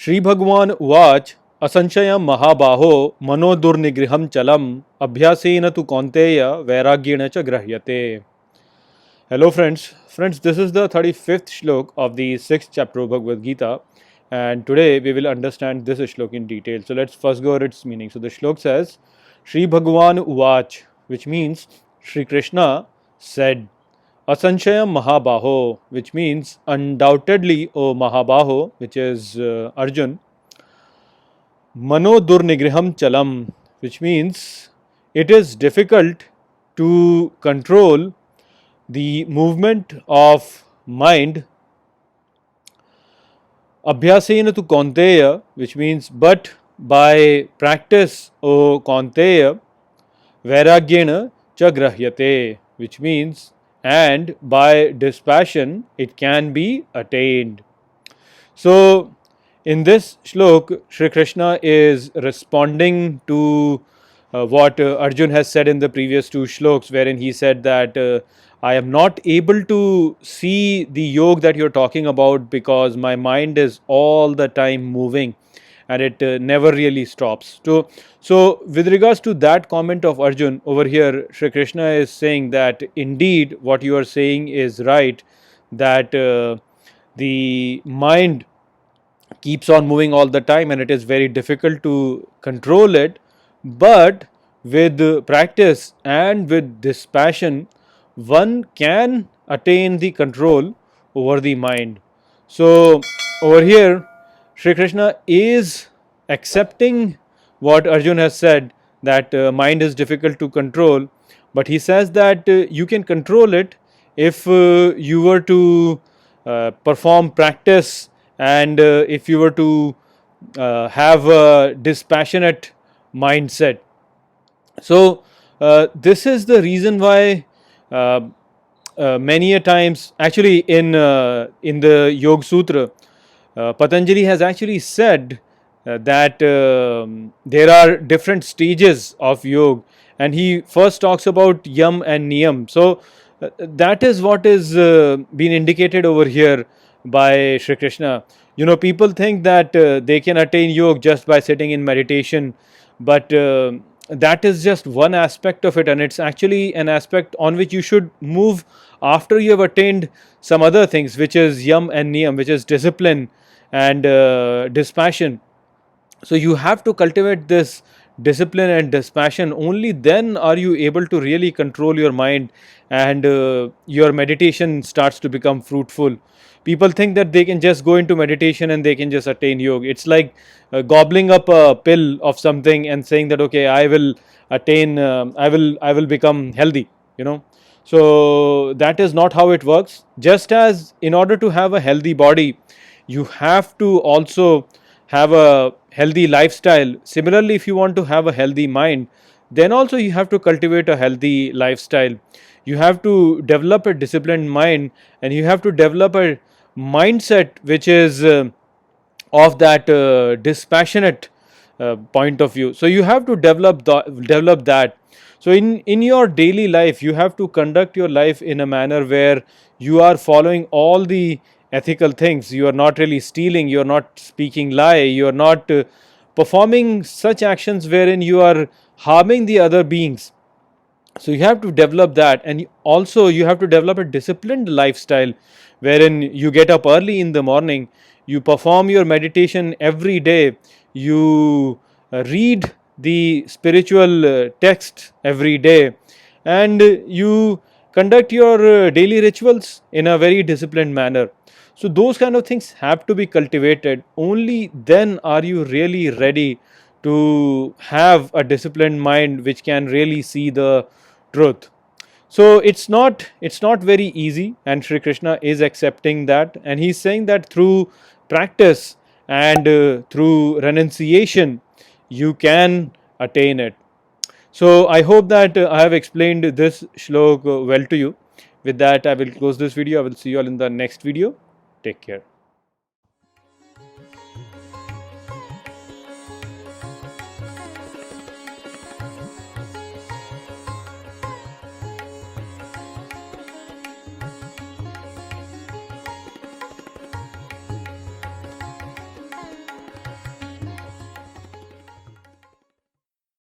श्री भगवान उवाच असंशयं महाबाहो मनोदुर्निग्रहं चलम अभ्यासेन तु कौन्तेय वैराग्येण च गृह्यते. Hello friends, this is the 35th shlok of the 6th chapter of Bhagavad Gita, and today we will understand this shlok in detail. So let's first go over its meaning. So the shlok says Shri Bhagwan Uvach, which means Shri Krishna said, Asanshayam Mahabaho, which means undoubtedly, O Mahabaho, which is Arjun, Mano Durnigriham Chalam, which means it is difficult to control the movement of mind. Abhyasena tu Kaunteya, which means but by practice, O Kaunteya, Vairagyena cha grahyate, which means and by dispassion it can be attained. So in this shlok, Shri Krishna is responding to what Arjun has said in the previous two shloks, wherein he said that I am not able to see the yoga that you're talking about because my mind is all the time moving and it never really stops. So, with regards to that comment of Arjun, over here, Shri Krishna is saying that indeed what you are saying is right, that the mind keeps on moving all the time and it is very difficult to control it, but with practice and with dispassion one can attain the control over the mind. So over here Shri Krishna is accepting what Arjun has said, that mind is difficult to control, but he says that you can control it if you were to perform practice and if you were to have a dispassionate mindset. So this is the reason why many a times, actually in the Yoga Sutra, Patanjali has actually said that there are different stages of yoga, and he first talks about yam and niyam. So that is what is being indicated over here by Shri Krishna. You know, people think that they can attain yoga just by sitting in meditation, but that is just one aspect of it, and it's actually an aspect on which you should move after you have attained some other things, which is yam and niyam, which is discipline and dispassion. So you have to cultivate this discipline and dispassion. Only then are you able to really control your mind, and your meditation starts to become fruitful. People think that they can just go into meditation and they can just attain yoga. It's like gobbling up a pill of something and saying that okay, I will attain, I will become healthy. You know, so that is not how it works. Just as in order to have a healthy body, you have to also have a healthy lifestyle. Similarly, if you want to have a healthy mind, then also you have to cultivate a healthy lifestyle. You have to develop a disciplined mind, and you have to develop a mindset which is of that dispassionate point of view. So you have to develop that. So in your daily life, you have to conduct your life in a manner where you are following all the ethical things. You are not really stealing, you are not speaking lie, you are not performing such actions wherein you are harming the other beings. So you have to develop that, and also you have to develop a disciplined lifestyle wherein you get up early in the morning, you perform your meditation every day, you read the spiritual text every day, and you conduct your daily rituals in a very disciplined manner. So those kind of things have to be cultivated. Only then are you really ready to have a disciplined mind which can really see the truth. So it's not very easy, and Shri Krishna is accepting that, and he's saying that through practice and through renunciation you can attain it. So I hope that I have explained this shlok well to you. With that, I will close this video. I will see you all in the next video. Take care.